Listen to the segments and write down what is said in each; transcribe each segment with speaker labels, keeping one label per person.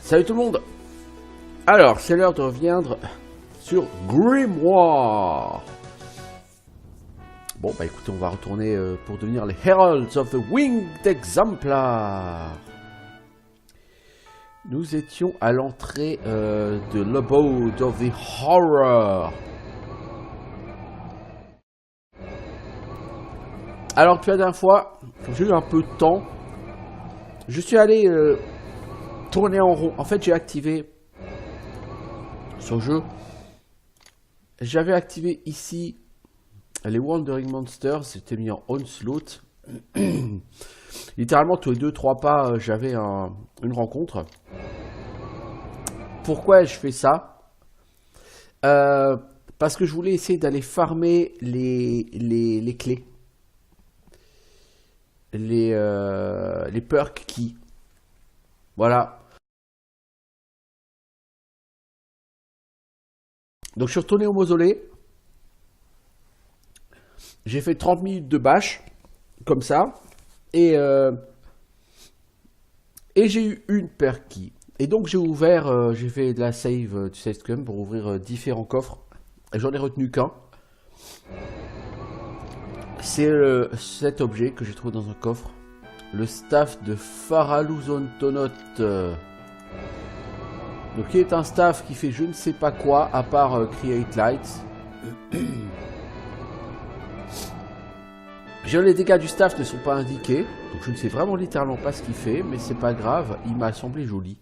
Speaker 1: Salut tout le monde. Alors, c'est l'heure de revenir sur Grimoire. Bon, bah écoutez, on va retourner pour devenir les Heralds of the Winged Exemplar. Nous étions à l'entrée de l'Abode of the Horror. Alors, depuis la dernière fois, j'ai eu un peu de temps. Je suis allé tourner en rond. En fait, j'ai activé ce jeu. J'avais activé ici les Wandering Monsters. C'était mis en Onslaught. Littéralement, tous les 2-3 pas, j'avais une rencontre. Pourquoi je fais ça? Parce que je voulais essayer d'aller farmer les clés. Les perks keys. Voilà. Donc je suis retourné au mausolée. J'ai fait 30 minutes de bâche. Comme ça. Et j'ai eu une perk key. Et donc j'ai ouvert, j'ai fait de la save du save scum pour ouvrir différents coffres. Et j'en ai retenu qu'un. C'est cet objet que j'ai trouvé dans un coffre. Le staff de Faraluzontonot. Donc qui est un staff qui fait je ne sais pas quoi à part Create Lights. Les dégâts du staff ne sont pas indiqués. Donc je ne sais vraiment littéralement pas ce qu'il fait. Mais c'est pas grave, il m'a semblé joli.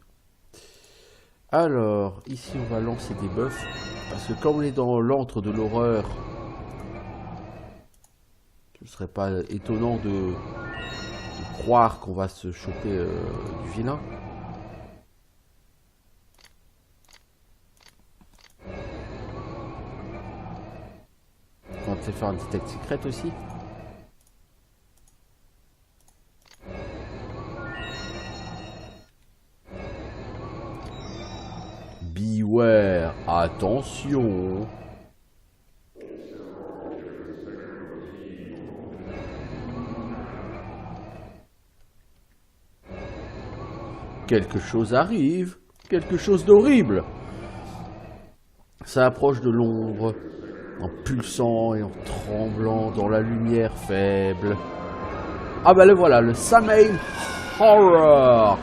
Speaker 1: Alors, ici on va lancer des buffs. Parce que comme on est dans l'antre de l'horreur, ce ne serait pas étonnant de croire qu'on va se choper du vilain. On va peut-être faire un detect secret aussi. Beware, attention. Quelque chose arrive, quelque chose d'horrible. Ça approche de l'ombre, en pulsant et en tremblant dans la lumière faible. Ah bah le voilà, le Samhain Horror.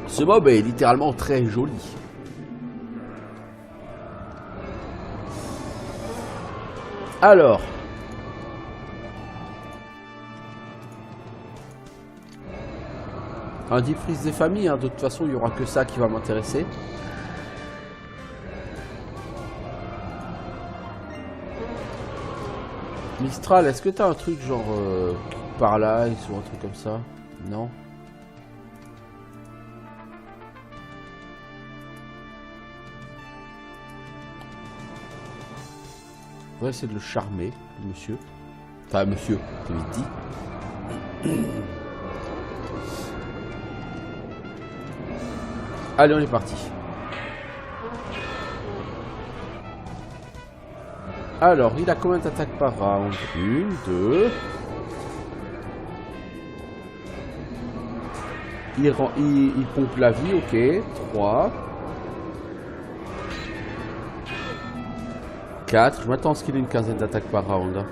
Speaker 1: Ce mob est littéralement très joli. Alors... un deep freeze des familles, hein. De toute façon il n'y aura que ça qui va m'intéresser. Mistral, est-ce que t'as un truc genre par là, ou un truc comme ça? Non. On va essayer de le charmer, le monsieur. Enfin monsieur, je l'ai dit. Allez, on est parti. Alors, il a combien d'attaques par round? 1, 2. Il pompe la vie, ok. 3. 4. Je m'attends à ce qu'il ait une quinzaine d'attaques par round.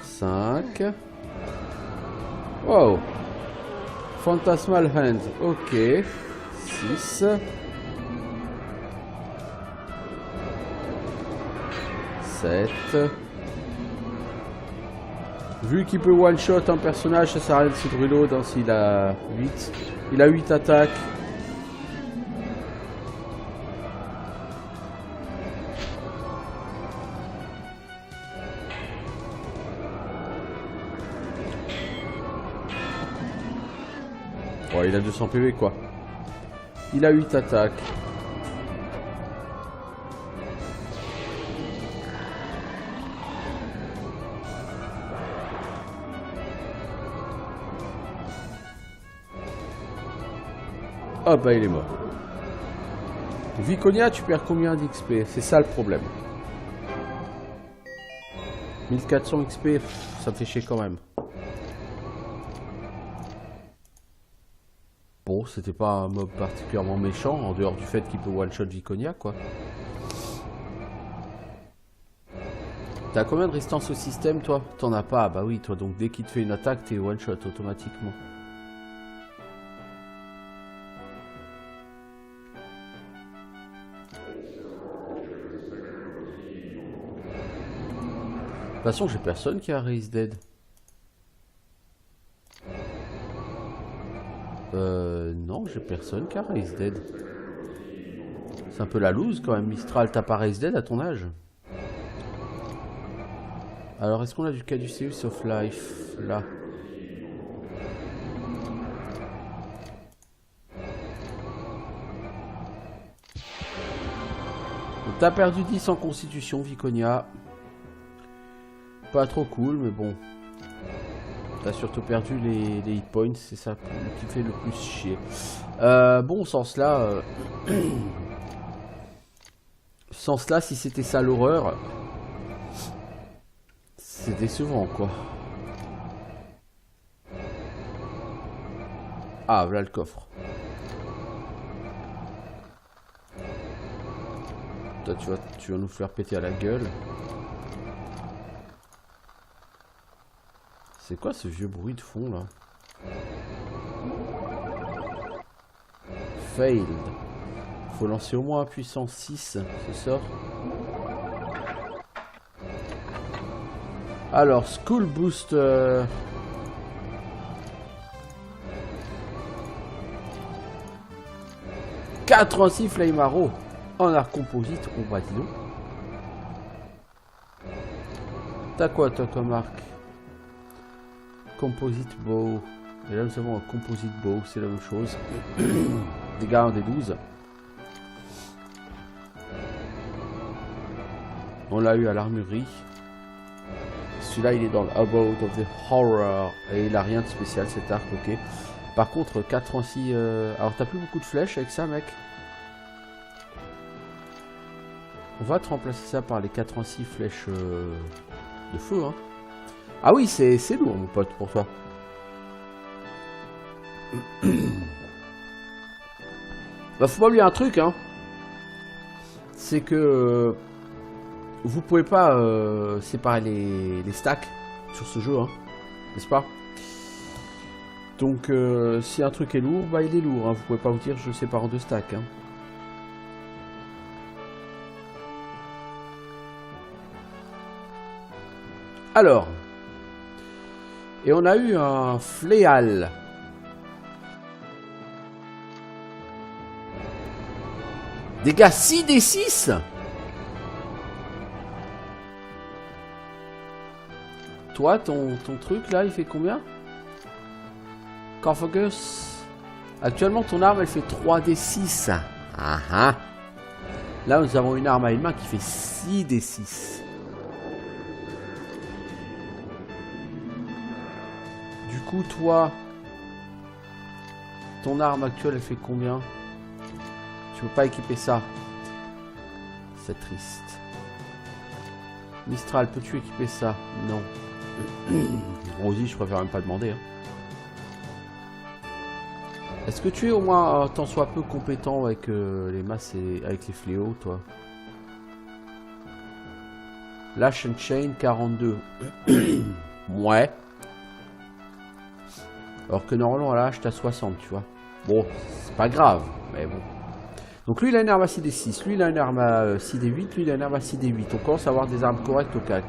Speaker 1: 5. Wow. Phantasmal Hand, ok. 6. 7. Vu qu'il peut one-shot un personnage, ça sert à rien de se reload hein, s'il a 8. Il a 8 attaques. Oh, il a 200 PV quoi. Il a 8 attaques. Ah bah il est mort. Viconia, tu perds combien d'XP? C'est ça le problème. 1400 XP, ça me fait chier quand même. Bon, c'était pas un mob particulièrement méchant, en dehors du fait qu'il peut one-shot Viconia, quoi. T'as combien de résistance au système, toi? T'en as pas, bah oui, toi, donc dès qu'il te fait une attaque, t'es one-shot automatiquement. De toute façon, j'ai personne qui a Raise Dead. Non, j'ai personne qui a Raise Dead. C'est un peu la loose quand même, Mistral, t'as pas Raise Dead à ton âge? Alors, est-ce qu'on a du Caduceus of Life, là? T'as perdu 10 en constitution, Viconia. Pas trop cool, mais bon. T'as surtout perdu les hit points, c'est ça qui fait le plus chier. Bon, sans cela... sans cela, si c'était ça l'horreur... C'est décevant, quoi. Ah, voilà le coffre. Toi, tu vas nous faire péter à la gueule. C'est quoi ce vieux bruit de fond là? Failed. Faut lancer au moins un puissance 6, c'est ça? Alors, School Boost. 86 Flame Arrow en art composite, on va dire. T'as quoi toi comme arc? Composite Bow. Et là nous avons un Composite Bow, c'est la même chose. Dégâts 1 des 12. On l'a eu à l'armurerie. Celui-là il est dans le Abode of the Horror. Et il a rien de spécial cet arc, ok. Par contre 86... Alors t'as plus beaucoup de flèches avec ça mec. On va te remplacer ça par les 86 flèches de feu hein. Ah oui c'est lourd mon pote pour toi. Bah faut pas oublier un truc hein. C'est que vous pouvez pas séparer les stacks sur ce jeu hein. N'est-ce pas? Donc si un truc est lourd, bah il est lourd hein. Vous pouvez pas vous dire je sépare en 2 stacks hein. Alors, et on a eu un fléal. Dégâts 6d6. Toi, ton truc là, il fait combien? Corphagus. Actuellement, ton arme, elle fait 3d6. Ah ah. Là, nous avons une arme à une main qui fait 6d6. Du coup, toi, ton arme actuelle, elle fait combien? Tu peux pas équiper ça. C'est triste. Mistral, peux-tu équiper ça? Non. Rosie, je préfère même pas demander. Hein. Est-ce que tu es au moins tant soit peu compétent avec les masses et avec les fléaux, toi? Lash and Chain 42. Ouais. Alors que normalement, là, j'étais à 60, tu vois. Bon, c'est pas grave, mais bon. Donc lui, il a une arme à 6d6. Lui, il a une arme à 6d8. Lui, il a une arme à 6d8. On commence à avoir des armes correctes au cac.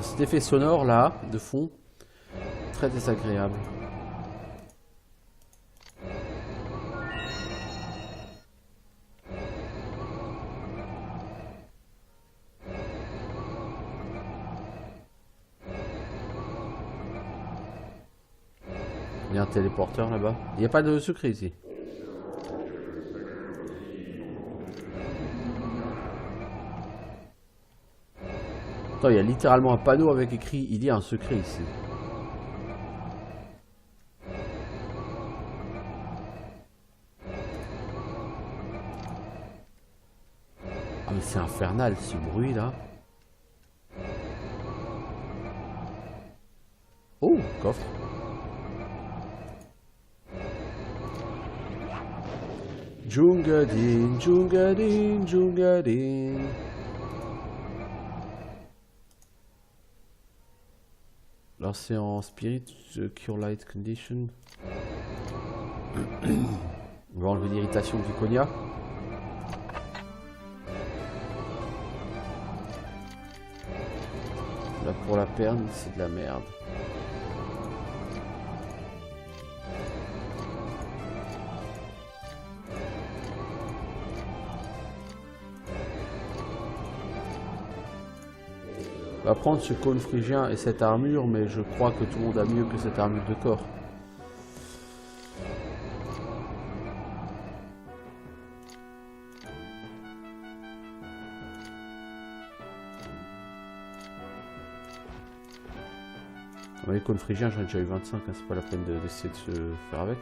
Speaker 1: Cet effet sonore là, de fond, Très désagréable. Il y a un téléporteur là-bas. Il n'y a pas de secret ici. Attends, il y a littéralement un panneau avec écrit il y a un secret ici. Ah mais c'est infernal ce bruit là. Oh, coffre. Djungadin, Djungadin, Djungadin. Alors c'est en spirit, cure light condition. On va enlever l'irritation du cognac. Là pour la perle, c'est de la merde. On va prendre ce cône phrygien et cette armure, mais je crois que tout le monde a mieux que cette armure de corps. Les cônes phrygiens, j'en ai déjà eu 25, hein, c'est pas la peine d'essayer de se faire avec.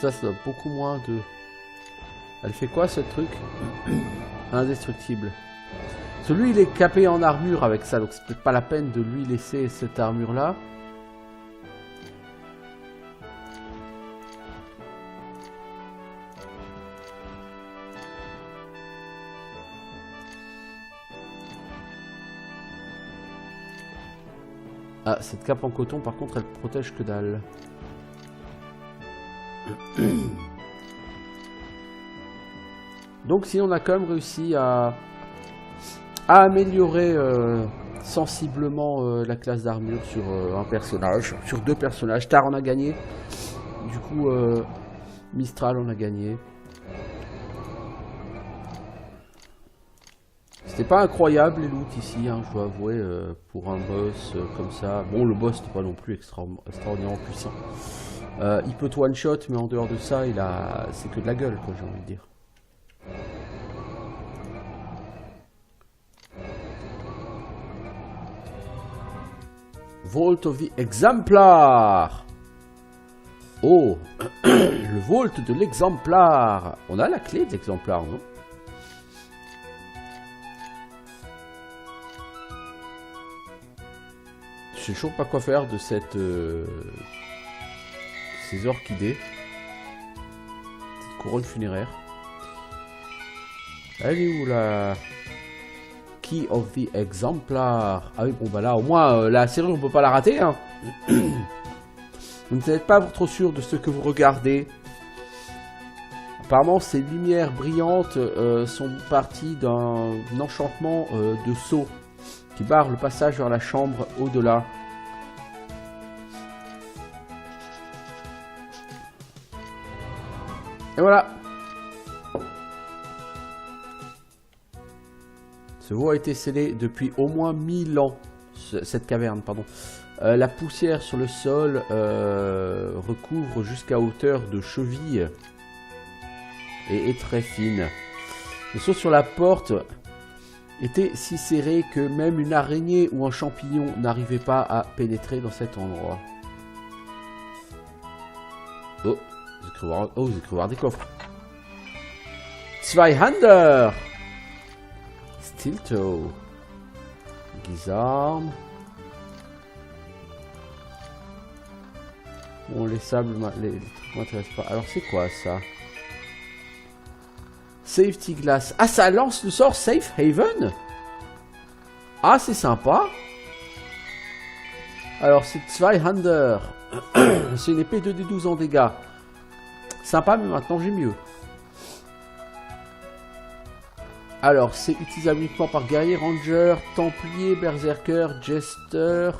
Speaker 1: Ça donne beaucoup moins de... Elle fait quoi ce truc? Indestructible. Celui il est capé en armure avec ça, donc c'est peut-être pas la peine de lui laisser cette armure là. Ah, cette cape en coton par contre elle protège que dalle. Donc si on a quand même réussi à améliorer sensiblement la classe d'armure sur un personnage, sur deux personnages. Tar on a gagné, du coup Mistral on a gagné. C'était pas incroyable les loots ici, hein, je dois avouer, pour un boss comme ça. Bon, le boss n'est pas non plus extraordinairement puissant. Il peut one shot, mais en dehors de ça, c'est que de la gueule, quoi, j'ai envie de dire. Vault of the Exemplar. Oh, le Vault de l'Exemplar. On a la clé de l'Exemplar, non? Je sais toujours pas quoi faire de cette ces orchidées, cette couronne funéraire. Elle est où la Key of the Exemplar? Ah oui, bon bah là au moins la serrure on peut pas la rater, hein. Vous n'êtes pas trop sûr de ce que vous regardez. Apparemment ces lumières brillantes sont parties d'un enchantement de sceau qui barre le passage vers la chambre au-delà. Et voilà. Ce veau a été scellé depuis au moins 1000 ans. Cette caverne, pardon. La poussière sur le sol recouvre jusqu'à hauteur de cheville et est très fine. Le sceau sur la porte était si serré que même une araignée ou un champignon n'arrivait pas à pénétrer dans cet endroit. Oh, j'ai cru voir des coffres. Zweihander, Steel Toe, Guisarme. Bon, les sables, les trucs m'intéressent pas. Alors c'est quoi ça? Safety Glass. Ah, ça lance le sort Safe Haven. Ah, c'est sympa. Alors, c'est Zweihander. C'est une épée 2d12 en dégâts. Sympa, mais maintenant j'ai mieux. Alors, c'est utilisable uniquement par guerrier, ranger, templier, berserker, jester,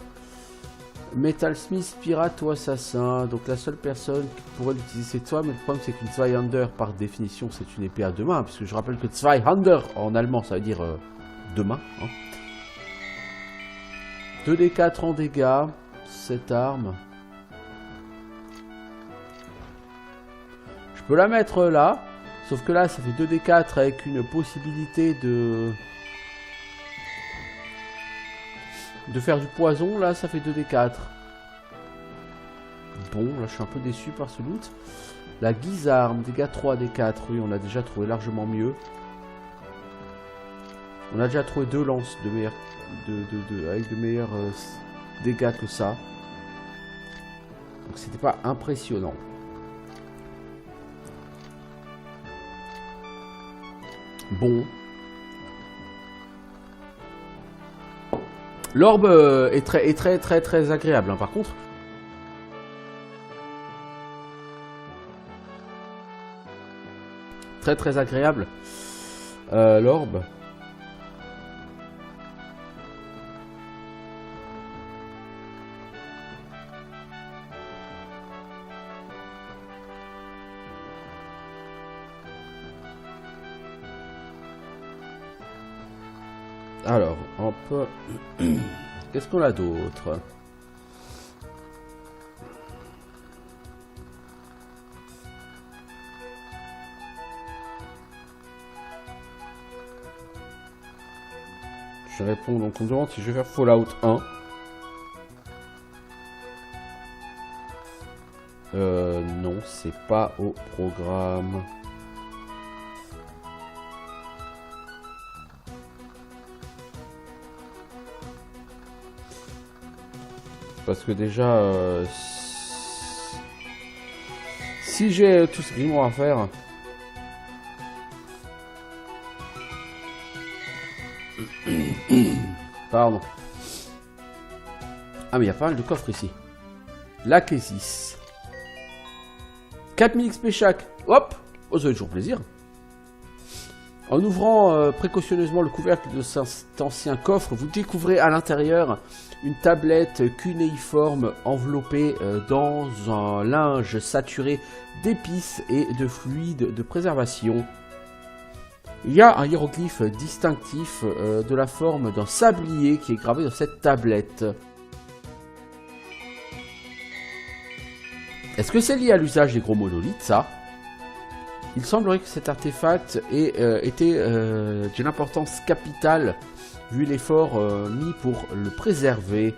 Speaker 1: Metalsmith, pirate ou assassin. Donc la seule personne qui pourrait l'utiliser c'est toi, mais le problème c'est qu'une Zweihander par définition c'est une épée à deux mains, puisque je rappelle que Zweihander en allemand ça veut dire deux mains. Hein. 2d4 en dégâts, cette arme. Je peux la mettre là, sauf que là ça fait 2d4 avec une possibilité de faire du poison, là ça fait 2d4. Bon, là je suis un peu déçu par ce loot. La guisarme, dégâts 3d4, oui on a déjà trouvé largement mieux. On a déjà trouvé 2 lances de meilleurs, avec de meilleurs dégâts que ça. Donc c'était pas impressionnant. Bon. L'orbe est très agréable, hein, par contre. Très agréable. L'orbe. Alors, on peut... Qu'est-ce qu'on a d'autre? Je réponds, donc on me demande si je vais faire Fallout 1. Non, c'est pas au programme. Parce que déjà, si j'ai tout ce grimoire à faire, pardon. Ah mais il y a pas mal de coffres ici. La Késis. 4000 XP chaque. Hop, oh, ça fait toujours plaisir. En ouvrant précautionneusement le couvercle de cet ancien coffre, vous découvrez à l'intérieur une tablette cunéiforme enveloppée dans un linge saturé d'épices et de fluides de préservation. Il y a un hiéroglyphe distinctif de la forme d'un sablier qui est gravé dans cette tablette. Est-ce que c'est lié à l'usage des gros monolithes, ça ? Il semblerait que cet artefact était d'une importance capitale, vu l'effort mis pour le préserver.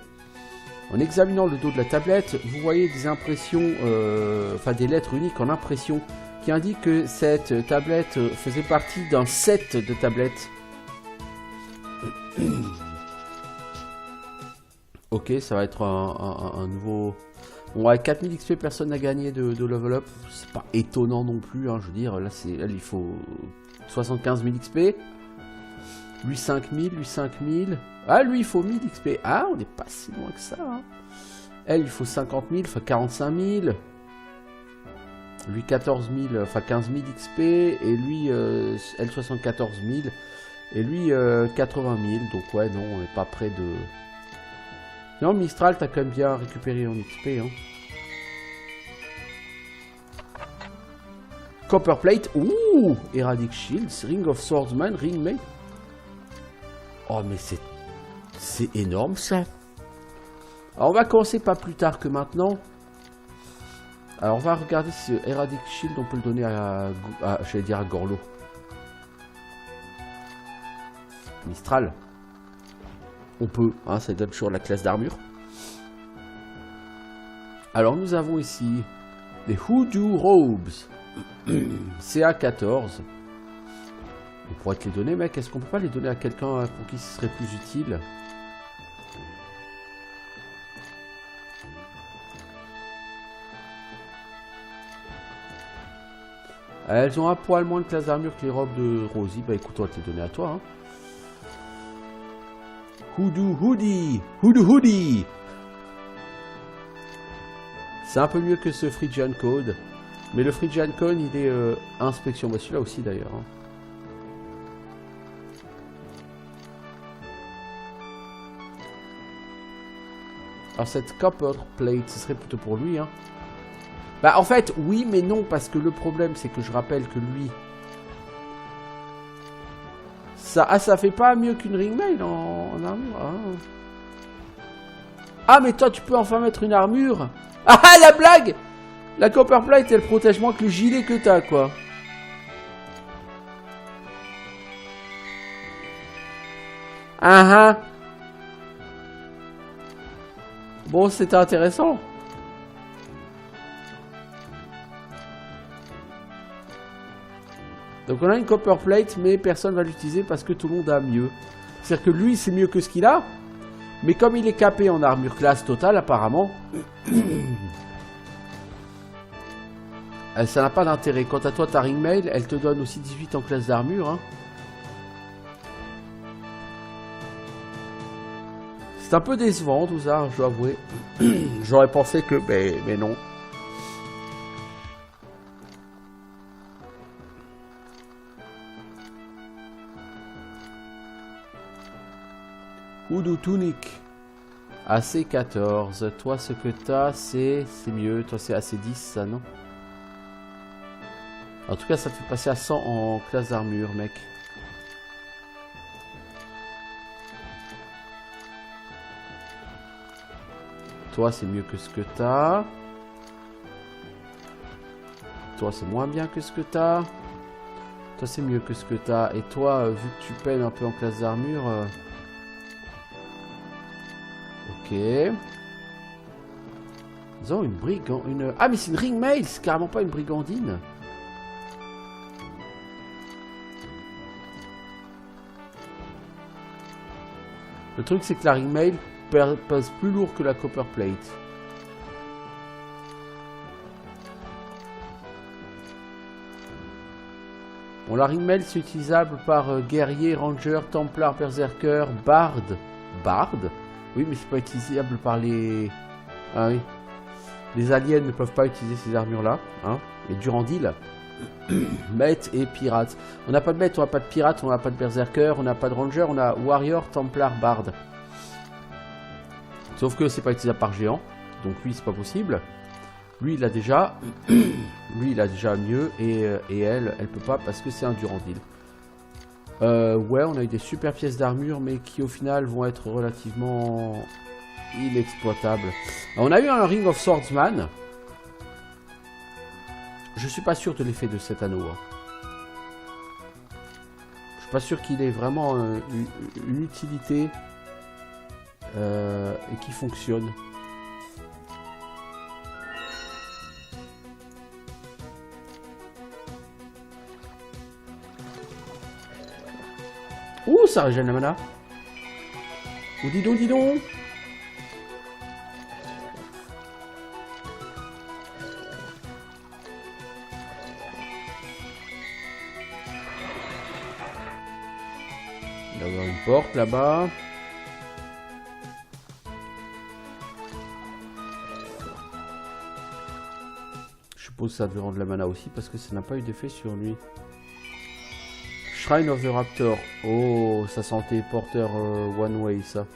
Speaker 1: En examinant le dos de la tablette, vous voyez des impressions, enfin des lettres uniques en impression, qui indiquent que cette tablette faisait partie d'un set de tablettes. Ok, ça va être un nouveau... Bon, avec 4000 XP, personne n'a gagné de level up. C'est pas étonnant non plus, hein, je veux dire. Là, il faut 75 000 XP. Lui 5000, lui 5000. Ah, lui, il faut 1000 XP. Ah, on n'est pas si loin que ça. Hein. Elle, il faut 50 000, enfin 45 000. Lui, 14 000, enfin 15 000 XP. Et lui, elle, 74 000. Et lui, 80 000. Donc, ouais, non, on n'est pas près de... Non, Mistral, t'as quand même bien récupéré en XP. Hein. Copperplate. Ouh, Heraldic Shields. Ring of Swordsman. Ring Mate. Oh, mais c'est énorme, ça. Alors, on va commencer pas plus tard que maintenant. Alors, on va regarder si Heraldic Shield, on peut le donner j'allais dire à Gorlo. Mistral. On peut, hein, ça donne toujours la classe d'armure. Alors nous avons ici les Hoodoo Robes. CA 14. On pourrait te les donner, mec. Est-ce qu'on peut pas les donner à quelqu'un pour qui ce serait plus utile? Elles ont un poil moins de classe d'armure que les robes de Rosie. Bah écoute, on va te les donner à toi. Hein. Hoodoo Hoodie. Hoodoo Hoodie. C'est un peu mieux que ce Phrygian Code. Mais le Phrygian Code, il est inspection. Bah celui-là aussi d'ailleurs. Hein. Alors cette copper plate, ce serait plutôt pour lui, hein. Bah en fait, oui mais non, parce que le problème c'est que je rappelle que lui... ça fait pas mieux qu'une ring mail en armure. Ah. Ah mais toi tu peux enfin mettre une armure. Ah la blague. La copper plate elle protège moins que le gilet que t'as quoi. Ah ah. Bon c'était intéressant. Donc on a une copper plate mais personne va l'utiliser parce que tout le monde a mieux. C'est-à-dire que lui c'est mieux que ce qu'il a. Mais comme il est capé en armure classe totale apparemment, ça n'a pas d'intérêt. Quant à toi ta ring mail, elle te donne aussi 18 en classe d'armure. Hein. C'est un peu décevant tout ça, je dois avouer. J'aurais pensé que... mais non. Houdou Tunic. AC14. Toi, ce que t'as, c'est mieux. Toi, c'est AC10, ça, non? En tout cas, ça te fait passer à 100 en classe d'armure, mec. Toi, c'est mieux que ce que t'as. Toi, c'est moins bien que ce que t'as. Toi, c'est mieux que ce que t'as. Et toi, vu que tu peines un peu en classe d'armure... Ok. Ils ont une brigandine. Ah, mais c'est une ring mail, c'est carrément pas une brigandine. Le truc, c'est que la ring mail pèse plus lourd que la copper plate. Bon, la ring mail, c'est utilisable par guerrier, ranger, templar, berserker, bard. Bard? Oui, mais c'est pas utilisable par les... Ah oui. Les aliens ne peuvent pas utiliser ces armures-là. Hein. Et Durandil. Maître et pirate. On n'a pas de maître, on n'a pas de pirate, on n'a pas de berserker, on n'a pas de ranger, on a warrior, templar, bard. Sauf que c'est pas utilisable par géant. Donc lui, c'est pas possible. Lui, il a déjà... lui, il a déjà mieux. Et elle peut pas parce que c'est un Durandil. Ouais, on a eu des super pièces d'armure, mais qui au final vont être relativement inexploitables. On a eu un Ring of Swordsman. Je suis pas sûr de l'effet de cet anneau. Hein. Je suis pas sûr qu'il ait vraiment une utilité et qui fonctionne. Ouh, ça régène la mana. Oh, dis donc, dis donc. Il va y avoir une porte là-bas. Je suppose que ça devait rendre la mana aussi parce que ça n'a pas eu d'effet sur lui. Shrine of the Raptor. Oh, ça sentait porteur one way, ça.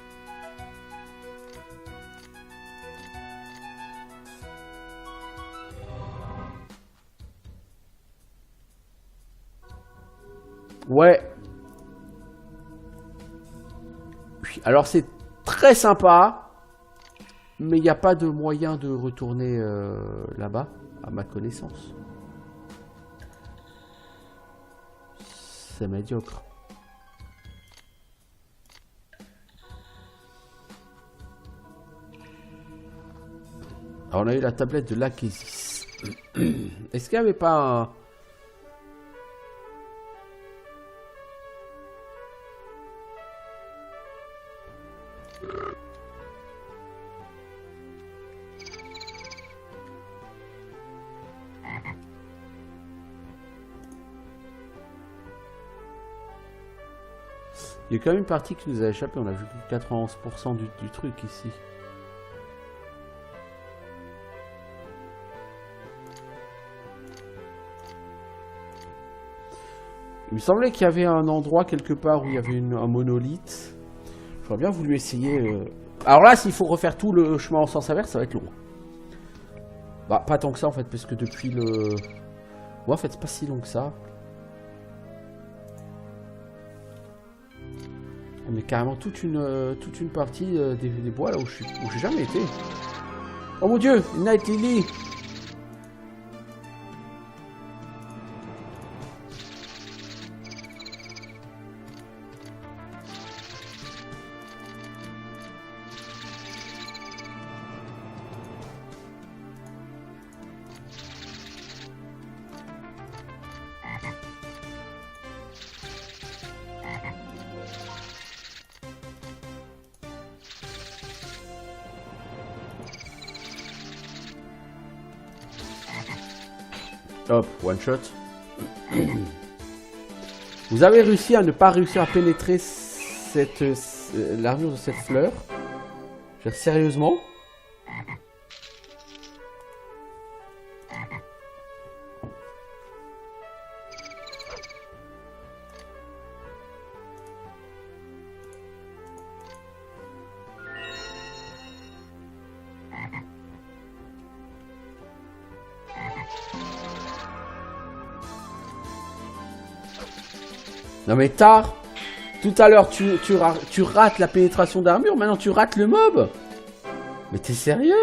Speaker 1: Ouais. Oui, alors c'est très sympa, mais il n'y a pas de moyen de retourner là-bas, à ma connaissance. C'est médiocre. Alors on a eu la tablette de l'Akésis. Est-ce qu'il n'y avait pas un... Il y a quand même une partie qui nous a échappé, on a vu que 91% du truc ici. Il me semblait qu'il y avait un endroit quelque part où il y avait un monolithe. J'aurais bien voulu essayer Alors là, s'il faut refaire tout le chemin en sens inverse, ça va être long. Bah, pas tant que ça en fait, parce que depuis le... Ouais, en fait, c'est pas si long que ça. Mais carrément toute une partie des bois là où j'ai jamais été. Oh mon dieu, une Night Lily. Hop, one shot. Vous avez réussi à ne pas réussir à pénétrer l'armure de cette fleur. Je veux dire, sérieusement. Non mais tard. Tout à l'heure tu rates la pénétration d'armure, maintenant tu rates le mob. Mais t'es sérieux?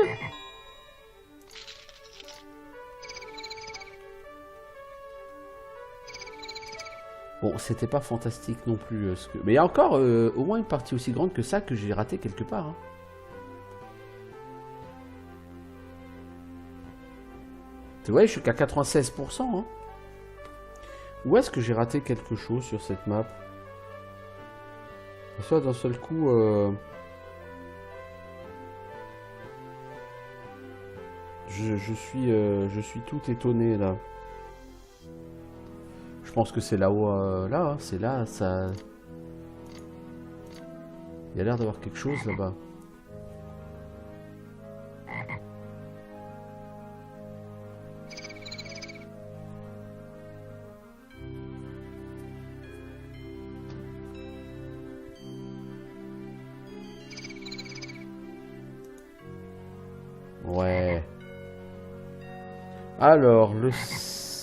Speaker 1: Bon, c'était pas fantastique non plus. Mais il y a encore au moins une partie aussi grande que ça que j'ai raté quelque part. Hein. Tu vois, je suis qu'à 96%. Hein. Où est-ce que j'ai raté quelque chose sur cette map? Soit d'un seul coup... Je suis tout étonné là. Je pense que c'est là-haut, là, hein, c'est là, ça... Il y a l'air d'avoir quelque chose là-bas. Ouais. Alors,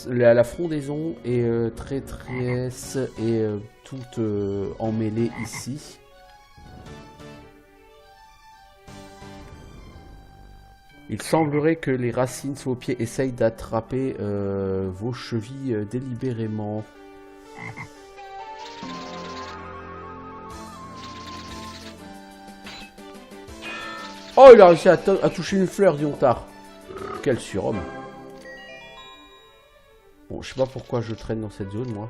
Speaker 1: la frondaison est très et toute emmêlée ici. Il semblerait que les racines sous vos pieds essayent d'attraper vos chevilles délibérément. Oh, il a réussi à toucher une fleur, Diontard. Quel surhomme. Bon, je sais pas pourquoi je traîne dans cette zone, moi.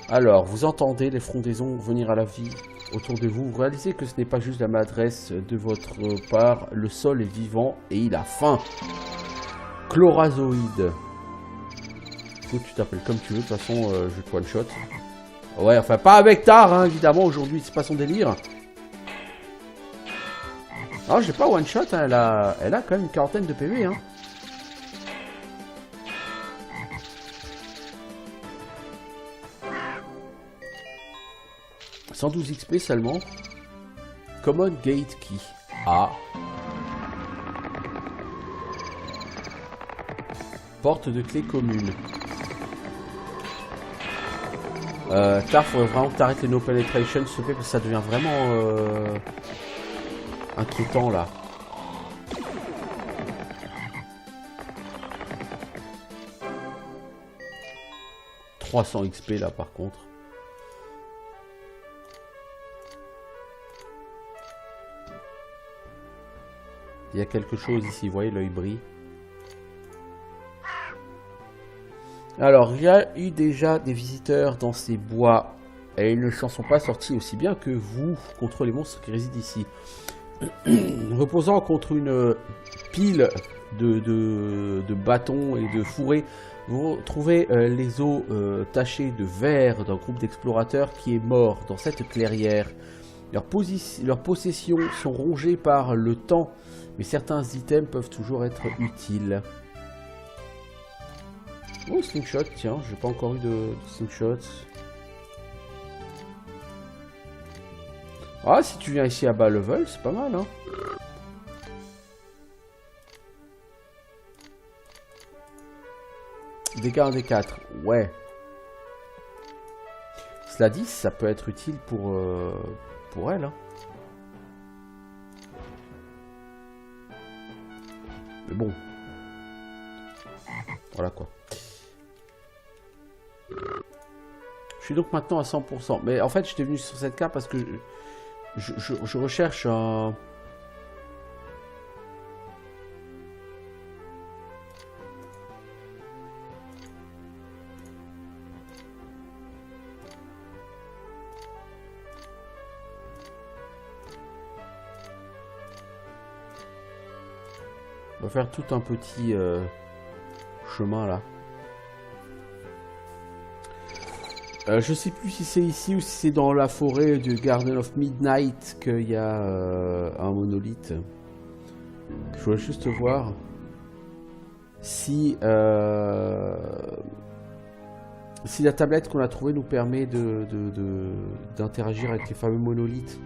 Speaker 1: Alors, vous entendez les frondaisons venir à la vie autour de vous. Vous réalisez que ce n'est pas juste la maladresse de votre part. Le sol est vivant et il a faim. Chlorazoïde. Écoute, tu t'appelles comme tu veux. De toute façon, je te one shot. Ouais, enfin, pas avec Tar, hein, évidemment. Aujourd'hui, c'est pas son délire. Non, j'ai pas one shot. Hein, elle a quand même une quarantaine de PV. Hein. « 112 XP seulement. Common Gate Key. Ah. Porte de clé commune. Tar, faudrait vraiment que t'arrêtes les no penetration, s'il te plaît, parce que ça devient vraiment inquiétant là. « 300 XP là par contre. Il y a quelque chose ici, vous voyez, l'œil brille. Alors, il y a eu déjà des visiteurs dans ces bois. Et ils ne s'en sont pas sortis aussi bien que vous contre les monstres qui résident ici. Reposant contre une pile de bâtons et de fourrés, vous trouvez les os tachés de verre d'un groupe d'explorateurs qui est mort dans cette clairière. Leurs possessions sont rongées par le temps, mais certains items peuvent toujours être utiles. Oh, slingshot, tiens, j'ai pas encore eu de slingshot. Ah, si tu viens ici à bas level, c'est pas mal, hein. Dégâts 1 des 4, ouais. Cela dit, ça peut être utile pour elle, hein. Mais bon. Voilà quoi. Je suis donc maintenant à 100%. Mais en fait, j'étais venu sur cette carte parce que je recherche un... On va faire tout un petit chemin là. Je sais plus si c'est ici ou si c'est dans la forêt du Garden of Midnight qu'il y a un monolithe. Je voulais juste voir si si la tablette qu'on a trouvée nous permet d'interagir avec les fameux monolithes.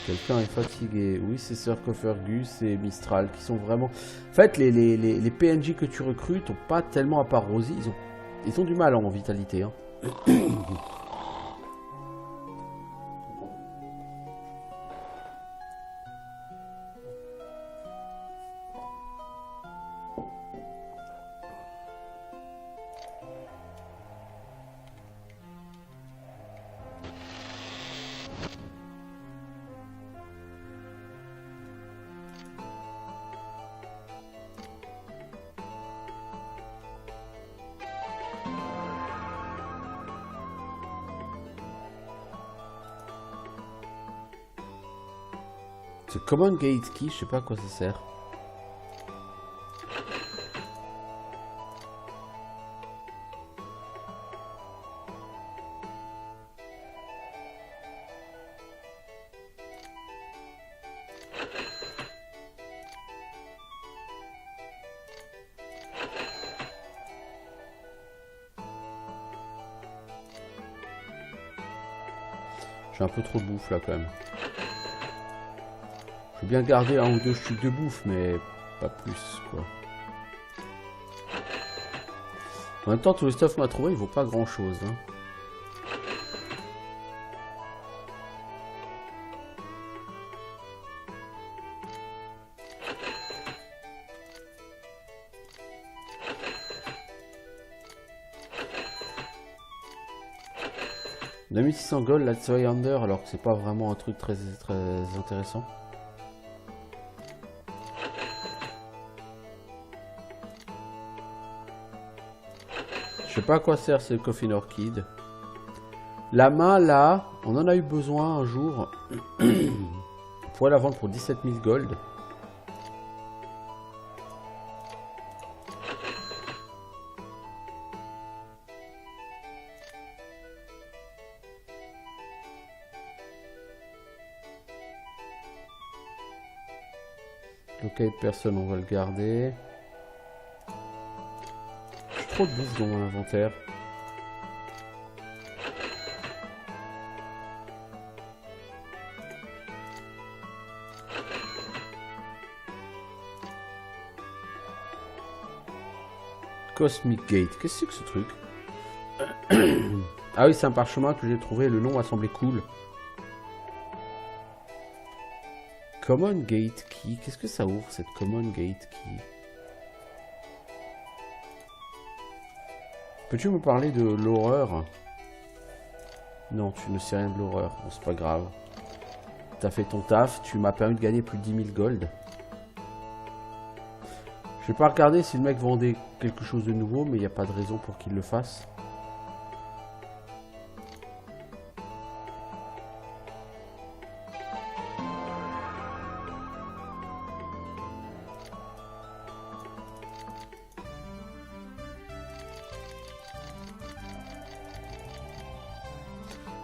Speaker 1: Quelqu'un est fatigué. Oui, c'est Sir Fergus et Mistral qui sont vraiment... En fait, les PNJ que tu recrutes ont pas tellement, à part Rosie, ils ont du mal en vitalité. Hein. Ce Common Gate Key, je sais pas à quoi ça sert. J'ai un peu trop de bouffe là quand même. Je veux bien garder un ou deux chutes de bouffe, mais pas plus quoi. En même temps, tout le stuff qu'on a trouvé, il vaut pas grand chose. Hein. On a mis 600 gold là de Under alors que c'est pas vraiment un truc très intéressant. Je sais pas à quoi sert ce Coffin Orchid. La main là, on en a eu besoin un jour. On pourrait la vendre pour 17 000 gold. Ok, personne, on va le garder. J'ai trop de bouffe dans mon inventaire. Cosmic Gate, qu'est-ce que c'est que ce truc? Ah oui, c'est un parchemin que j'ai trouvé, le nom m'a semblé cool. Common Gate Key, qu'est-ce que ça ouvre cette Common Gate Key? Peux-tu me parler de l'horreur? Non, tu ne sais rien de l'horreur, bon, c'est pas grave. T'as fait ton taf, tu m'as permis de gagner plus de 10 000 gold. Je vais pas regarder si le mec vendait quelque chose de nouveau, mais il n'y a pas de raison pour qu'il le fasse.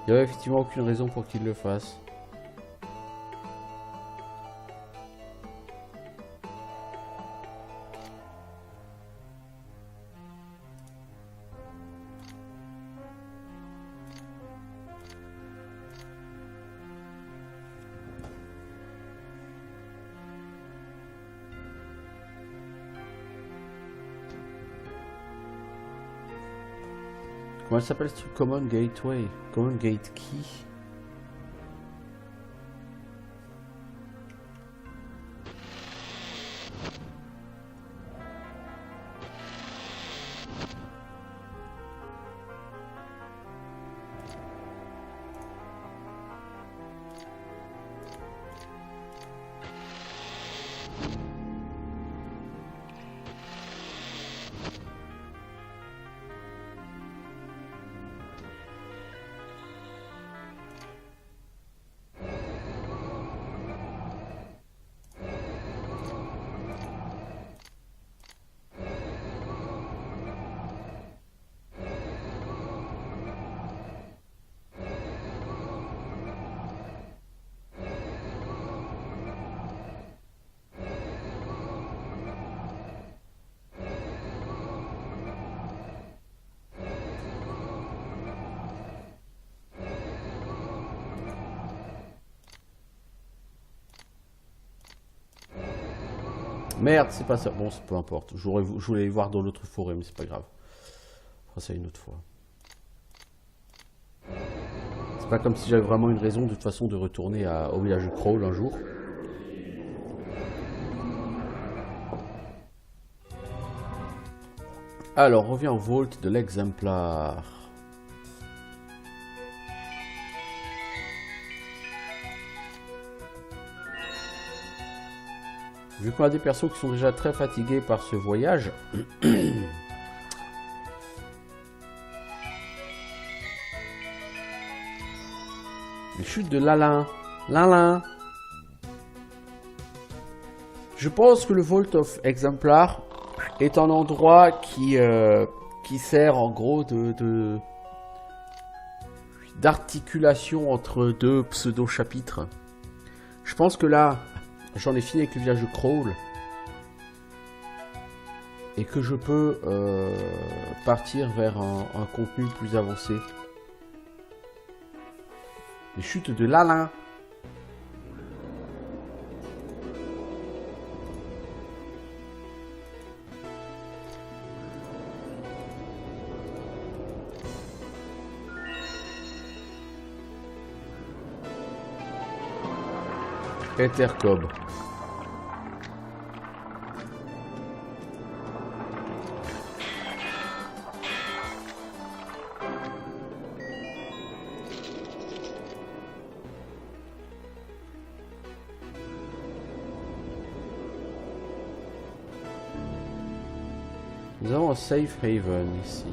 Speaker 1: Il n'y avait effectivement aucune raison pour qu'il le fasse. Comment ça s'appelle ce truc? Common Gateway? Common Gate Key? Merde, c'est pas ça. Bon, peu importe. Je voulais voir dans l'autre forêt, mais c'est pas grave. On fera ça une autre fois. C'est pas comme si j'avais vraiment une raison de toute façon de retourner au village de Crawl un jour. Alors, on revient au vault de l'exemplaire. Vu qu'on a des persos qui sont déjà très fatigués par ce voyage, les chutes de Lalin. Je pense que le Vault of Exemplar est un endroit qui sert en gros d'articulation entre deux pseudo-chapitres. Je pense que là, j'en ai fini avec le village de Crawl et que je peux partir vers un contenu plus avancé. Les chutes de Lalin. Ethercob. Nous avons un safe haven ici.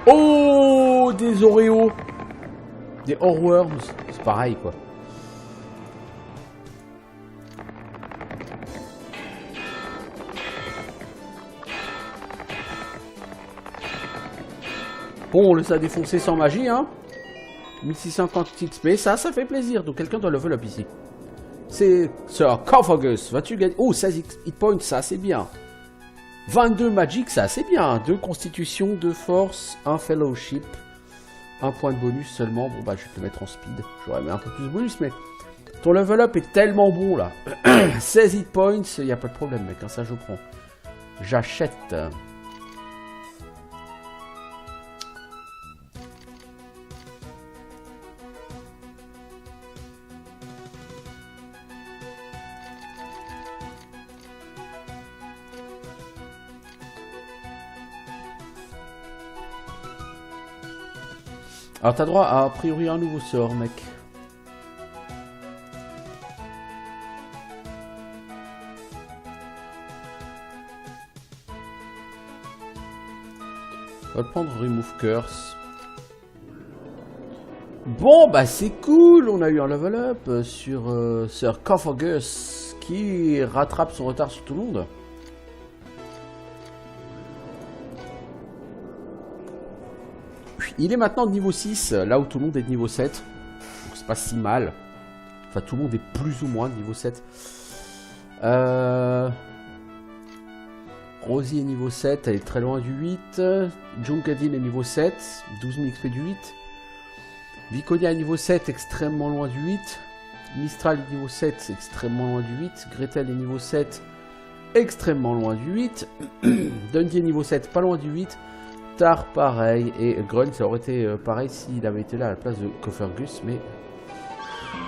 Speaker 1: Oh, des Oreos. Des Horworms, c'est pareil quoi. Bon, on les a défoncés sans magie, hein. 1650 XP, ça fait plaisir. Donc quelqu'un doit level up ici. C'est Sarcophagus. Vas-tu gagner? Oh, 16 hit points, ça c'est bien. 22 magic, ça c'est bien. 2 constitution, 2 force, 1 fellowship. Un point de bonus seulement. Bon bah je vais te mettre en speed. J'aurais mis un peu plus de bonus, mais ton level up est tellement bon là. 16 hit points, il n'y a pas de problème mec, hein, ça je prends. J'achète. Alors t'as droit à priori un nouveau sort, mec. On va le prendre Remove Curse. Bon bah c'est cool, on a eu un level up sur Sarcophagus qui rattrape son retard sur tout le monde. Il est maintenant de niveau 6, là où tout le monde est de niveau 7. Donc c'est pas si mal. Enfin, tout le monde est plus ou moins de niveau 7. Rosie est niveau 7, elle est très loin du 8. Junkadin est niveau 7, 12 000 XP du 8. Viconia est niveau 7, extrêmement loin du 8. Mistral est niveau 7, extrêmement loin du 8. Gretel est niveau 7, extrêmement loin du 8. Dundee est niveau 7, pas loin du 8. Tar pareil. Et Grun, ça aurait été pareil s'il avait été là à la place de Coffergus, mais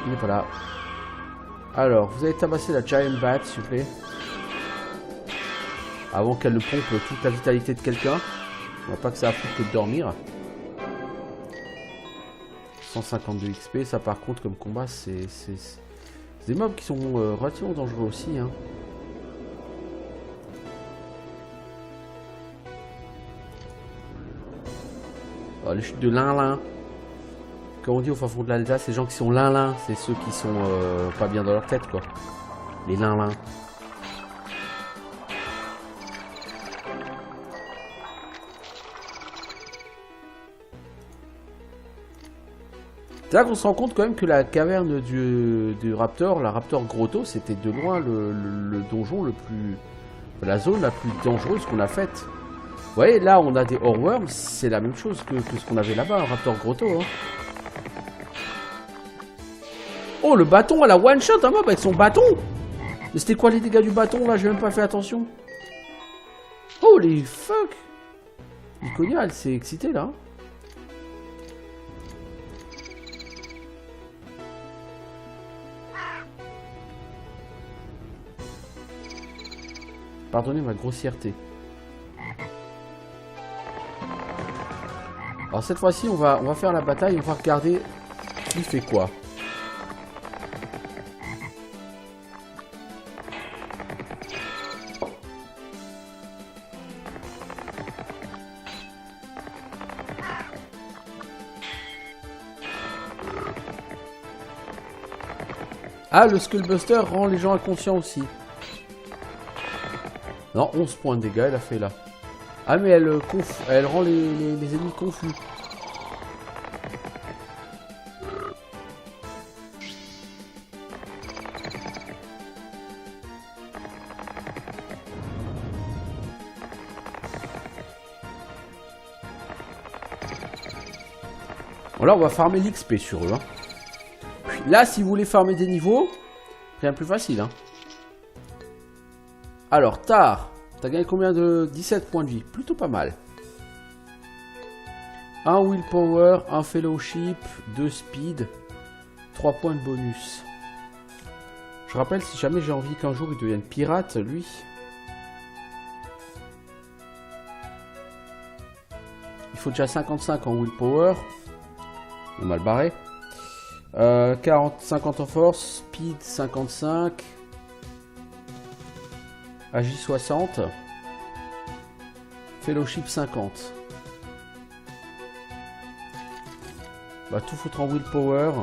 Speaker 1: il n'est pas là. Alors, vous allez tabasser la Giant Bat, s'il vous plaît. Avant qu'elle ne pompe toute la vitalité de quelqu'un. On va pas que ça a foutre que de dormir. 152 XP, ça par contre comme combat c'est des mobs qui sont relativement dangereux aussi. Hein. Oh, les chutes de Linlin. Comme on dit au fin fond de l'Alsace, les gens qui sont Linlin, c'est ceux qui sont pas bien dans leur tête quoi. Les Linlin. C'est là qu'on se rend compte quand même que la caverne du Raptor, la Raptor Grotto, c'était de loin le donjon le plus... la zone la plus dangereuse qu'on a faite. Vous voyez, là on a des Horrorworms, c'est la même chose que ce qu'on avait là-bas, Raptor Grotto. Hein. Oh, le bâton, elle a one-shot un mob avec son bâton. Mais c'était quoi les dégâts du bâton là? J'ai même pas fait attention. Holy fuck. Iconia, elle s'est excitée là. Pardonnez ma grossièreté. Alors cette fois-ci, on va faire la bataille, on va regarder qui fait quoi. Ah, le Skullbuster rend les gens inconscients aussi. Non, 11 points de dégâts, elle a fait là. Ah, mais elle rend les ennemis confus. Bon, là, on va farmer l'XP sur eux. Hein. Puis, là, si vous voulez farmer des niveaux, rien de plus facile. Hein. Alors, Tar, t'as gagné combien de 17 points de vie? Plutôt pas mal. 1 Willpower, 1 Fellowship, 2 Speed, 3 points de bonus. Je rappelle, si jamais j'ai envie qu'un jour il devienne pirate, lui. Il faut déjà 55 en Willpower. Il est mal barré. 50 en force, Speed 55. Agi 60, Fellowship 50. Va tout foutre en Willpower.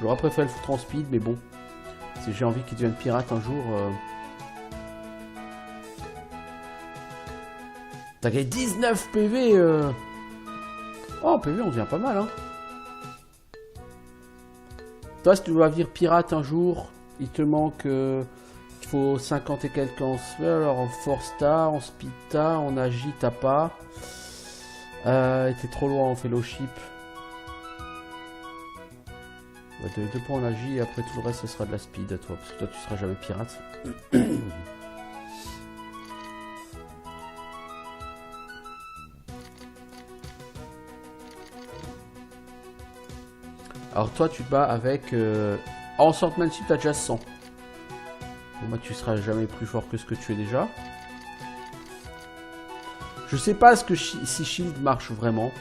Speaker 1: J'aurais préféré le foutre en Speed, mais bon. Si j'ai envie qu'il devienne pirate un jour... T'as gagné 19 PV Oh, PV, on devient pas mal, hein. Toi, si tu dois devenir pirate un jour, il te manque... il faut 50 et quelques en spell, alors en force t'as, en speed t'as, en agi t'as pas. T'es trop loin en fellowship. 2 points en agi et après tout le reste ce sera de la speed à toi, parce que toi tu seras jamais pirate. Alors toi tu te bats avec... en swordsmanship t'as déjà 100. Bon bah tu seras jamais plus fort que ce que tu es déjà. Je sais pas si Shield marche vraiment.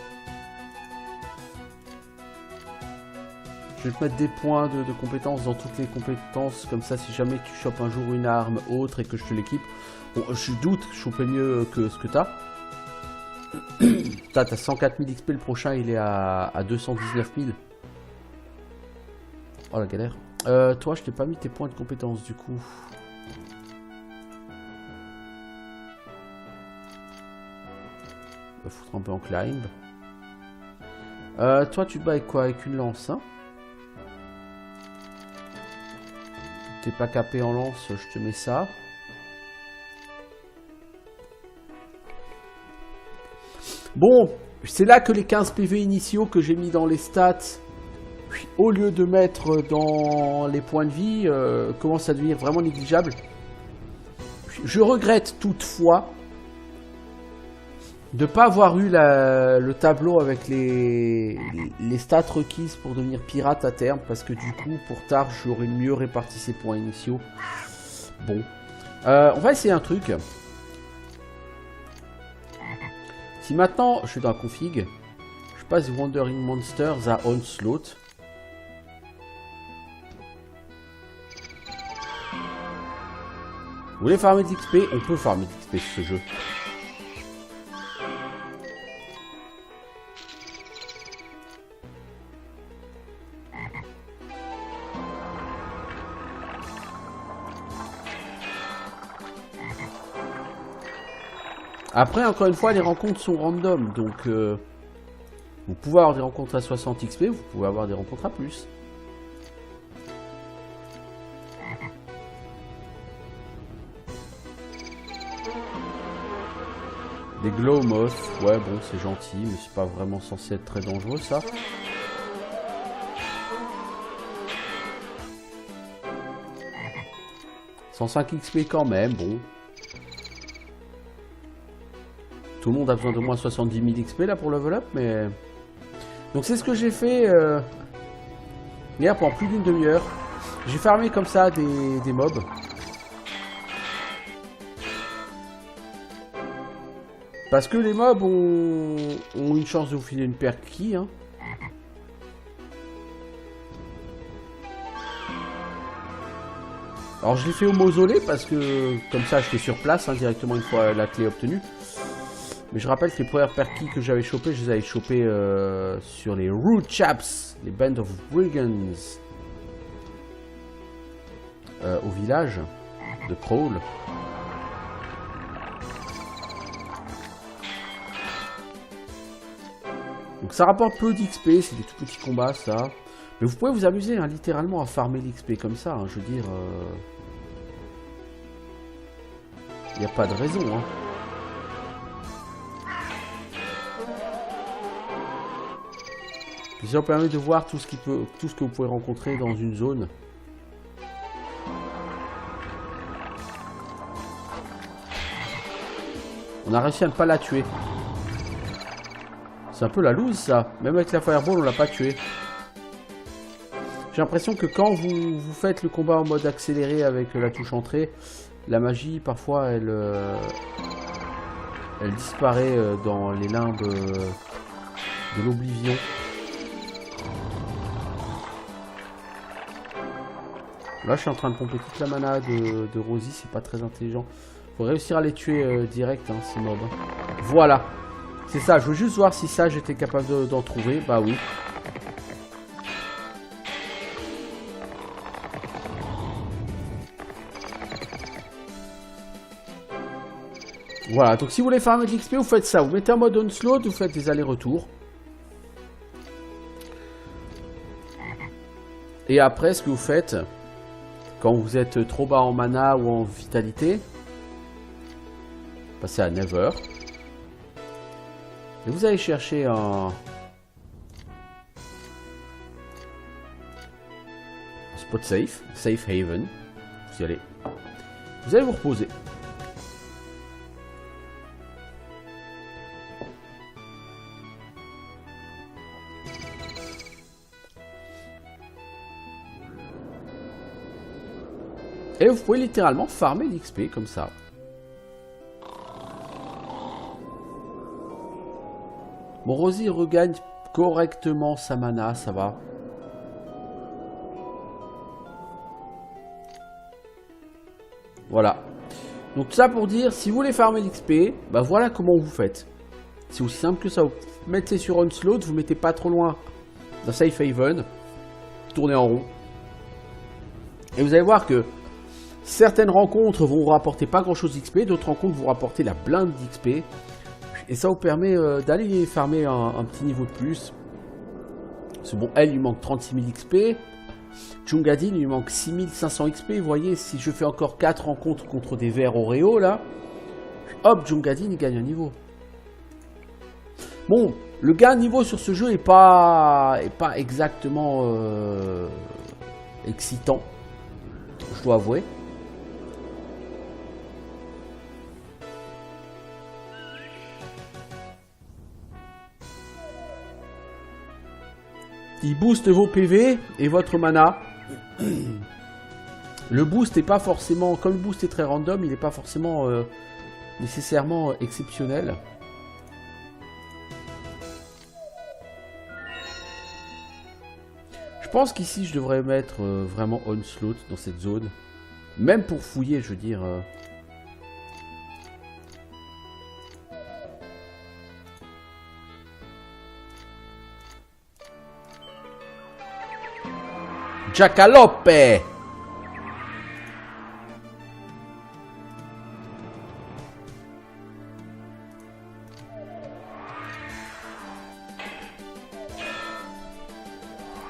Speaker 1: Je vais te mettre des points de compétences dans toutes les compétences. Comme ça si jamais tu chopes un jour une arme autre et que je te l'équipe. Bon je doute choper mieux que ce que t'as. T'as 104 000 XP, le prochain il est à 219 000. Oh la galère. Toi je t'ai pas mis tes points de compétences du coup. va foutre un peu en climb. Toi, tu te bats avec quoi? Avec une lance, hein? T'es pas capé en lance, je te mets ça. Bon, c'est là que les 15 PV initiaux que j'ai mis dans les stats, au lieu de mettre dans les points de vie, commencent à devenir vraiment négligeables. Je regrette toutefois de ne pas avoir eu le tableau avec les stats requises pour devenir pirate à terme, parce que du coup, pour tard, j'aurais mieux réparti ces points initiaux. Bon. On va essayer un truc. Si maintenant, je suis dans la config, je passe Wandering Monsters à Onslaught. Vous voulez farmer de l'XP? On peut farmer de l'XP sur ce jeu. Après, encore une fois, les rencontres sont random, donc vous pouvez avoir des rencontres à 60 XP, vous pouvez avoir des rencontres à plus. Des Glowmoth, ouais bon c'est gentil, mais c'est pas vraiment censé être très dangereux ça. « 105 XP quand même, bon. Tout le monde a besoin de moins 70 000 XP là pour level up, mais... Donc c'est ce que j'ai fait hier pendant plus d'une demi-heure. J'ai farmé comme ça des mobs. Parce que les mobs ont une chance de vous filer une perk qui, hein. Alors je l'ai fait au mausolée parce que comme ça j'étais sur place hein, directement une fois la clé obtenue. Mais je rappelle que les premières perk keys que j'avais chopées, je les avais chopées sur les Rude Chaps, les Band of Brigands, au village de Crawl. Donc ça rapporte peu d'XP, c'est des tout petits combats ça. Mais vous pouvez vous amuser hein, littéralement à farmer l'XP comme ça, hein, je veux dire... Il n'y a pas de raison. Hein. Puis ça vous permet de voir tout ce que vous pouvez rencontrer dans une zone. On a réussi à ne pas la tuer. C'est un peu la loose ça. Même avec la fireball on l'a pas tué. J'ai l'impression que quand vous faites le combat en mode accéléré avec la touche entrée, la magie parfois elle disparaît dans les limbes de l'oblivion. Là je suis en train de pomper toute la mana de Rosie, c'est pas très intelligent. Faut réussir à les tuer direct hein, ces mobs. Voilà. C'est ça, je veux juste voir si ça j'étais capable d'en trouver. Bah oui. Voilà, donc si vous voulez farmer de l'XP, vous faites ça. Vous mettez en mode onslaught, vous faites des allers-retours. Et après, ce que vous faites, quand vous êtes trop bas en mana ou en vitalité, passez à Never. Et vous allez chercher un spot safe, safe haven. Vous y allez. Vous allez vous reposer. Et vous pouvez littéralement farmer l'XP comme ça. Bon, Rosie regagne correctement sa mana, ça va. Voilà. Donc ça pour dire, si vous voulez farmer l'XP, bah voilà comment vous faites. C'est aussi simple que ça. Vous mettez sur Onslaught, vous mettez pas trop loin d'un Safe Haven. Tournez en rond. Et vous allez voir que certaines rencontres vont vous rapporter pas grand chose d'XP, d'autres rencontres vont vous rapporter la blinde d'XP. Et ça vous permet d'aller farmer un petit niveau de plus. C'est bon, elle, il lui manque 36 000 XP. Chungadin, il lui manque 6500 XP. Vous voyez, si je fais encore 4 rencontres contre des vers Oreo, là, hop, Chungadin, il gagne un niveau. Bon, le gain de niveau sur ce jeu est pas exactement excitant, je dois avouer. Il booste vos PV et votre mana. Le boost n'est pas forcément, comme le boost est très random, il n'est pas forcément nécessairement exceptionnel. Je pense qu'ici je devrais mettre vraiment Onslaught dans cette zone. Même pour fouiller, je veux dire. Jackalope!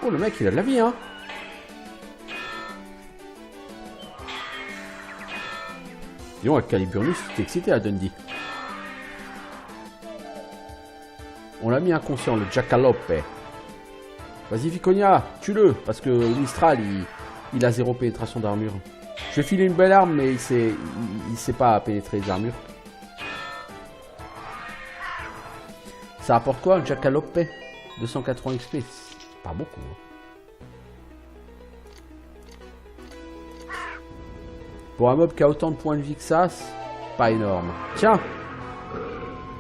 Speaker 1: Oh, le mec, il a de la vie, hein. Disons, avec Caliburnus, t'es excité à Dundee. On l'a mis inconscient, le Jackalope. Vas-y, Viconia, tue-le, parce que Mistral, il a 0 pénétration d'armure. Je vais filer une belle arme, mais il sait pas pénétrer les armures. Ça apporte quoi, un Jackalope? 280 XP, c'est pas beaucoup. Pour un mob qui a autant de points de vie que ça, c'est pas énorme. Tiens.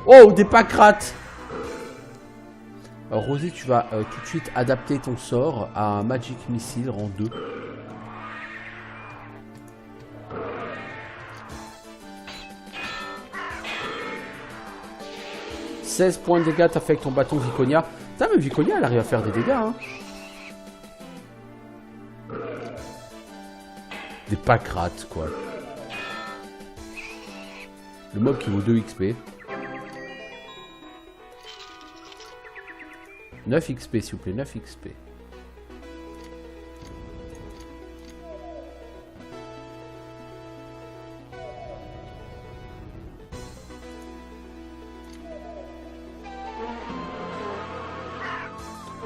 Speaker 1: Oh, des pâquerates. Alors, Rosé, tu vas tout de suite adapter ton sort à un Magic Missile rang 2. « 16 points de dégâts, t'as fait avec ton bâton Viconia. » Putain, mais Viconia, elle arrive à faire des dégâts, hein. Des pâquerates, quoi. Le mob qui vaut 2 XP. 9 XP, s'il vous plaît, 9 XP.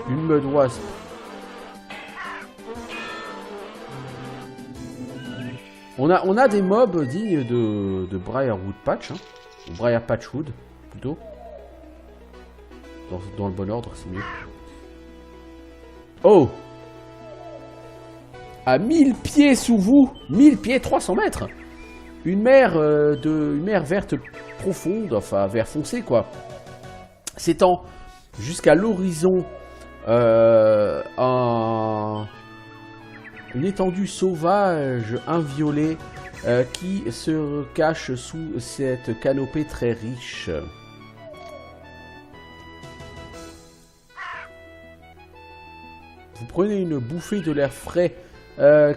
Speaker 1: Une mud wasp. On a des mobs dignes de Briarwood Patch, hein, ou Briar Patchwood, plutôt. Dans le bon ordre, c'est mieux. Oh! À 1000 pieds sous vous, 1000 pieds, 300 mètres. Une mer verte profonde, enfin vert foncé quoi. S'étend jusqu'à l'horizon une étendue sauvage inviolée qui se cache sous cette canopée très riche. Vous prenez une bouffée de l'air frais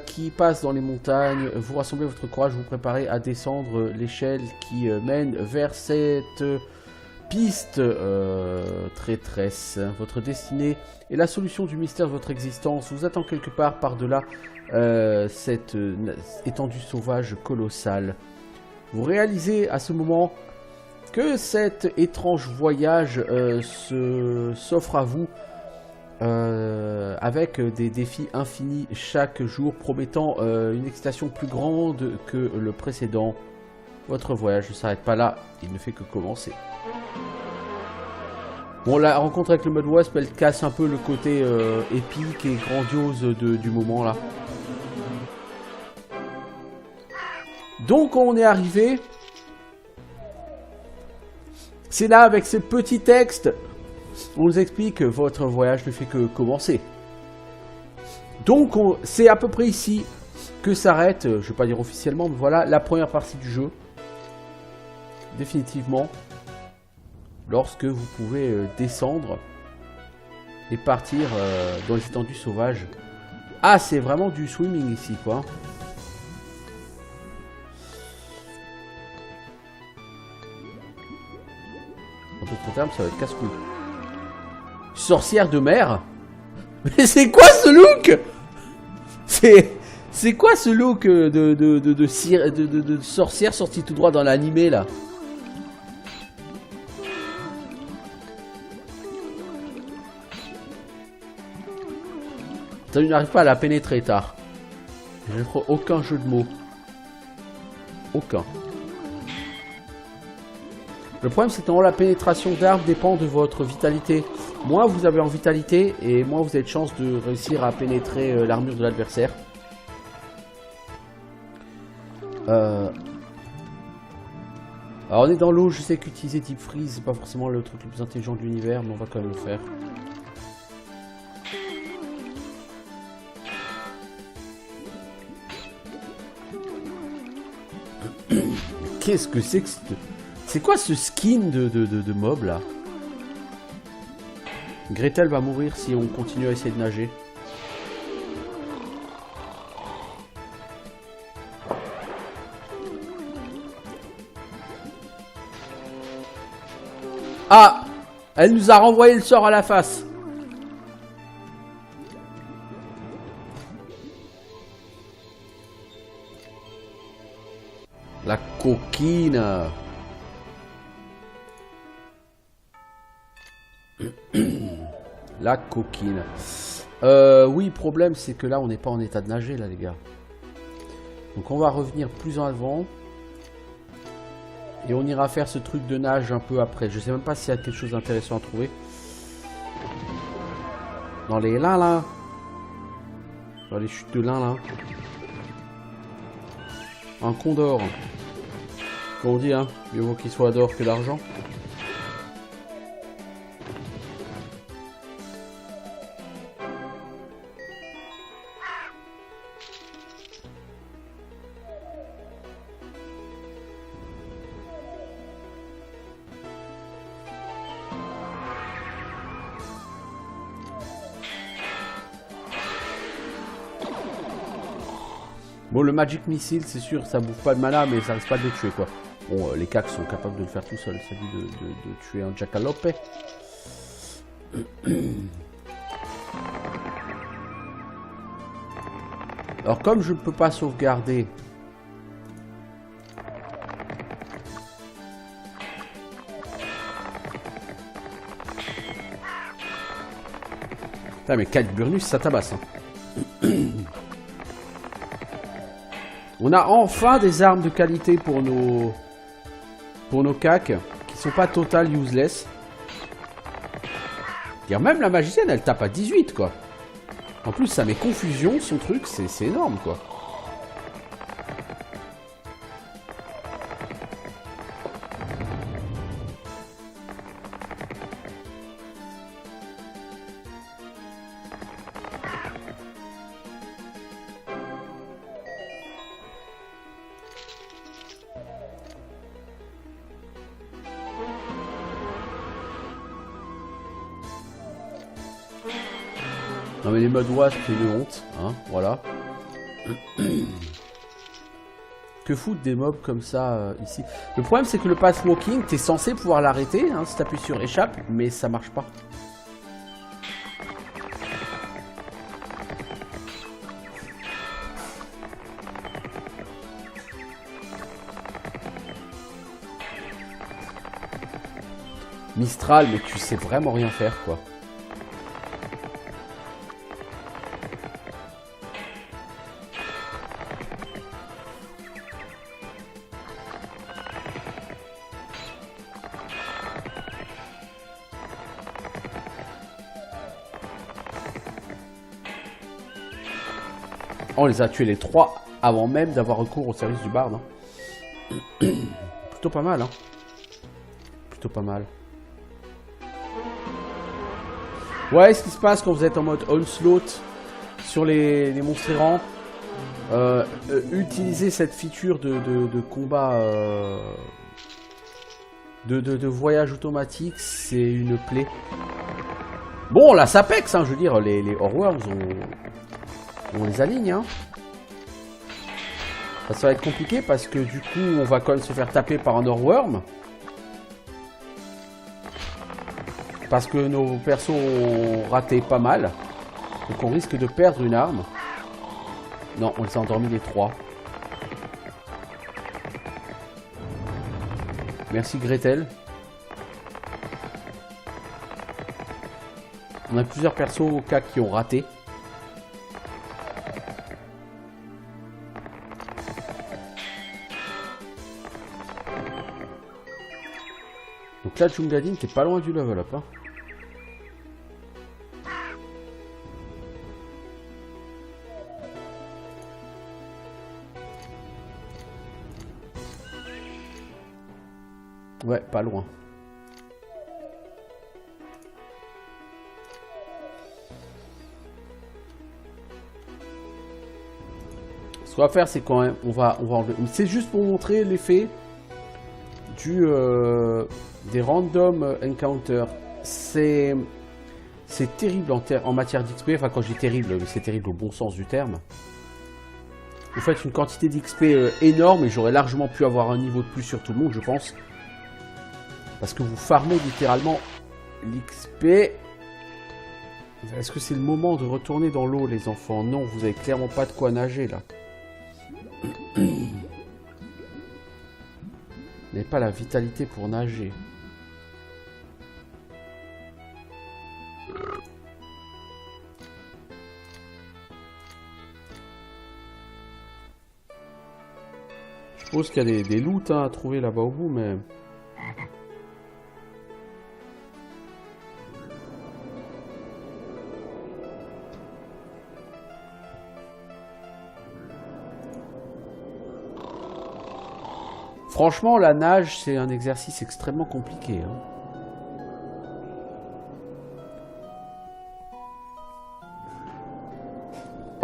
Speaker 1: qui passe dans les montagnes, vous rassemblez votre courage, vous préparez à descendre l'échelle qui mène vers cette piste traîtresse. Votre destinée et la solution du mystère de votre existence vous attend quelque part par-delà cette étendue sauvage colossale. Vous réalisez à ce moment que cet étrange voyage s'offre à vous avec des défis infinis chaque jour, promettant une excitation plus grande que le précédent. Votre voyage ne s'arrête pas là, il ne fait que commencer. Bon, la rencontre avec le Mud Wasp, elle casse un peu le côté épique et grandiose du moment là. Donc on est arrivé. C'est là avec ces petits textes. On nous explique que votre voyage ne fait que commencer. Donc c'est à peu près ici que s'arrête, je ne vais pas dire officiellement, mais voilà la première partie du jeu. Définitivement. Lorsque vous pouvez descendre et partir dans les étendues sauvages. Ah, c'est vraiment du swimming ici, quoi. notre terme, ça va être casse-couille. Sorcière de mer? Mais c'est quoi ce look? C'est quoi ce look de sorcière sortie tout droit dans l'animé là? Je n'arrive pas à la pénétrer tard. Je ne ferai aucun jeu de mots. Aucun. Le problème c'est que la pénétration d'armes dépend de votre vitalité. Moins vous avez en vitalité et moins vous avez de chance de réussir à pénétrer l'armure de l'adversaire. Alors on est dans l'eau, je sais qu'utiliser Deep Freeze c'est pas forcément le truc le plus intelligent de l'univers, mais on va quand même le faire. Qu'est-ce que c'est que c'est quoi ce skin de mob là? Gretel va mourir si on continue à essayer de nager. Ah! Elle nous a renvoyé le sort à la face. La coquine. La coquine. Oui, le problème c'est que là on n'est pas en état de nager là les gars. Donc on va revenir plus en avant. Et on ira faire ce truc de nage un peu après. Je sais même pas s'il y a quelque chose d'intéressant à trouver. Dans les lins là. Dans les chutes de lin là. Un condor. Comme on dit hein. Mieux vaut qu'il soit d'or que d'argent. Bon, le Magic Missile, c'est sûr, ça bouffe pas de mana, mais ça risque pas de le tuer, quoi. Bon, les cacs sont capables de le faire tout seuls, ça dit de tuer un jackalope. Alors, comme je ne peux pas sauvegarder... Putain, mais 4 Burnus, ça tabasse, hein. On a enfin des armes de qualité pour nos cacs qui sont pas total useless. Même la magicienne elle tape à 18 quoi. En plus ça met confusion son truc, c'est énorme quoi. Non mais les modes wasp c'est une honte, hein, voilà. Que foutent des mobs comme ça ici? Le problème c'est que le pathwalking, t'es censé pouvoir l'arrêter hein, si t'appuies sur échappe, mais ça marche pas. Mistral, mais tu sais vraiment rien faire quoi. On les a tués les 3 avant même d'avoir recours au service du barde. Hein. Plutôt pas mal. Hein. Plutôt pas mal. Ouais, ce qui se passe quand vous êtes en mode onslaught sur les monstres errants, utilisez cette feature de combat, de voyage automatique, c'est une plaie. Bon, là, ça pexe, hein, je veux dire, les Horrors, on les aligne. Hein. Ça va être compliqué parce que du coup, on va quand même se faire taper par un Horworm. Parce que nos persos ont raté pas mal. Donc on risque de perdre une arme. Non, on les a endormis les 3. Merci Gretel. On a plusieurs persos au cas qui ont raté. Donc là, Jungadin, t'es pas loin du level up. Hein. Ouais, pas loin. Ce qu'on va faire, c'est quand même, on va enlever. C'est juste pour montrer l'effet des random encounters. C'est terrible en matière d'XP. Enfin, quand je dis terrible, c'est terrible au bon sens du terme. Vous faites une quantité d'XP énorme et j'aurais largement pu avoir un niveau de plus sur tout le monde, je pense. Parce que vous farmez littéralement l'XP. Est-ce que c'est le moment de retourner dans l'eau, les enfants? Non, vous avez clairement pas de quoi nager, là. Vous n'avez pas la vitalité pour nager. Je suppose qu'il y a des loots hein, à trouver là-bas au bout, mais... Franchement, la nage, c'est un exercice extrêmement compliqué. Hein.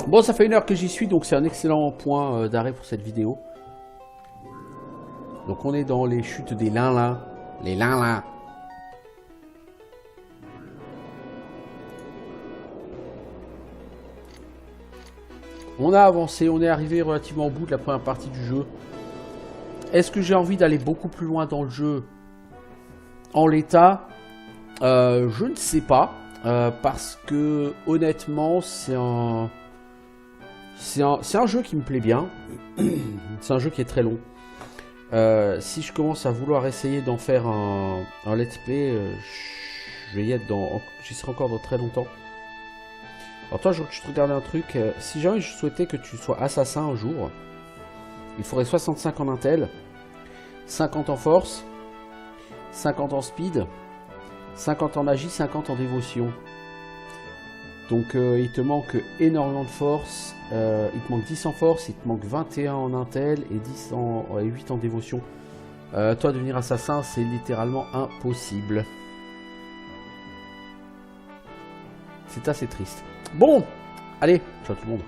Speaker 1: Bon, ça fait 1 heure que j'y suis, donc c'est un excellent point d'arrêt pour cette vidéo. Donc on est dans les chutes des Lin-Lin. Les Lin-Lin. On a avancé, on est arrivé relativement au bout de la première partie du jeu. Est-ce que j'ai envie d'aller beaucoup plus loin dans le jeu en l'état? Je ne sais pas. Parce que honnêtement, c'est un jeu qui me plaît bien. C'est un jeu qui est très long. Si je commence à vouloir essayer d'en faire un let's play, je vais y être j'y serai encore dans très longtemps. Alors toi, je te regardais un truc. Si jamais je souhaitais que tu sois assassin un jour, il faudrait 65 en intel, 50 en force, 50 en speed, 50 en magie, 50 en dévotion. Donc il te manque énormément de force, il te manque 10 en force, il te manque 21 en intel et 8 en dévotion. Toi, devenir assassin, c'est littéralement impossible. C'est assez triste. Bon, allez, ciao tout le monde.